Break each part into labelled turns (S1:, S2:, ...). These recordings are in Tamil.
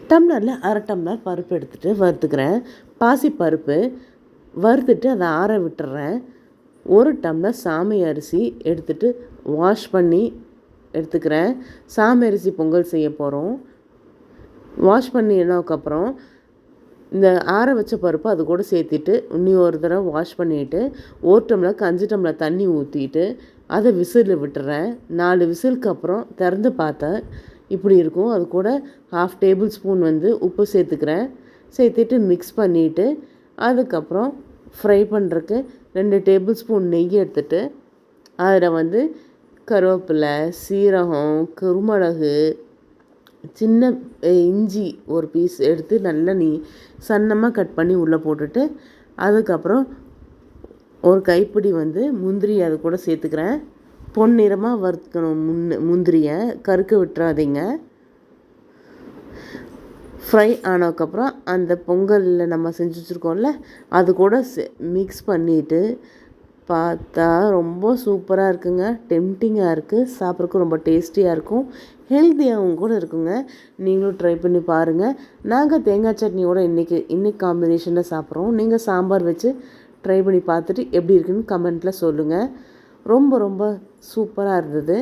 S1: டம்ளரில் அரை டம்ளர் பருப்பு எடுத்துகிட்டு வறுத்துக்கிறேன். பாசி பருப்பு வறுத்துட்டு அதை ஆற விட்டுறேன். 1 டம்ளர் சாமை அரிசி எடுத்துகிட்டு வாஷ் பண்ணி எடுத்துக்கிறேன். சாமை அரிசி பொங்கல் செய்ய போகிறோம். வாஷ் பண்ணினதுக்கப்புறம் இந்த ஆற வச்ச பருப்பு அது கூட சேர்த்திட்டு இன்னி ஒரு தடவை வாஷ் பண்ணிவிட்டு 1 டம்ளருக்கு 5 டம்ளர் தண்ணி ஊற்றிட்டு அதை விசிலில் விட்டுறேன். 4 விசிலுக்கு அப்புறம் திறந்து பார்த்தேன், இப்படி இருக்கும். அது கூட 1/2 டேபிள் ஸ்பூன் உப்பு சேர்த்துக்கிறேன். சேர்த்துட்டு மிக்ஸ் பண்ணிவிட்டு அதுக்கப்புறம் ஃப்ரை பண்ணுறதுக்கு 2 டேபிள் ஸ்பூன் நெய் எடுத்துகிட்டு அதில் கருவேப்பிலை, சீரகம், குருமிளகு, சின்ன இஞ்சி ஒரு பீஸ் எடுத்து நல்லா சன்னமாக கட் பண்ணி உள்ளே போட்டுட்டு அதுக்கப்புறம் ஒரு கைப்பிடி முந்திரி அது கூட சேர்த்துக்கிறேன். பொன்னிறமாக வறுக்கணும் முந்திரியை, கருக்க விட்டுறாதீங்க. ஃப்ரை ஆனதுக்கப்புறம் அந்த பொங்கலில் நம்ம செஞ்சு வச்சுருக்கோம்ல அது கூட மிக்ஸ் பண்ணிவிட்டு பார்த்தா ரொம்ப சூப்பராக இருக்குங்க. டெம்டிங்காக இருக்குது, சாப்பிட்றதுக்கு ரொம்ப டேஸ்டியாக இருக்கும், ஹெல்த்தியாகவும் கூட இருக்குங்க. நீங்களும் ட்ரை பண்ணி பாருங்கள். நாங்கள் தேங்காய் சட்னியோட இன்றைக்கி காம்பினேஷனில் சாப்பிட்றோம். நீங்கள் சாம்பார் வச்சு ட்ரை பண்ணி பார்த்துட்டு எப்படி இருக்குன்னு கமெண்ட்டில் சொல்லுங்கள். ரொம்ப ரொம்ப சூப்பராக இருந்தது.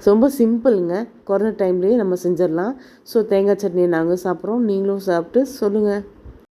S1: ரொம்ப சிம்பிளுங்க, குறைஞ்ச டைம்லேயே நம்ம செஞ்சிடலாம். ஸோ தேங்காய் சட்னியை நாங்கள் சாப்பிட்றோம், நீங்களும் சாப்பிட்டு சொல்லுங்கள்.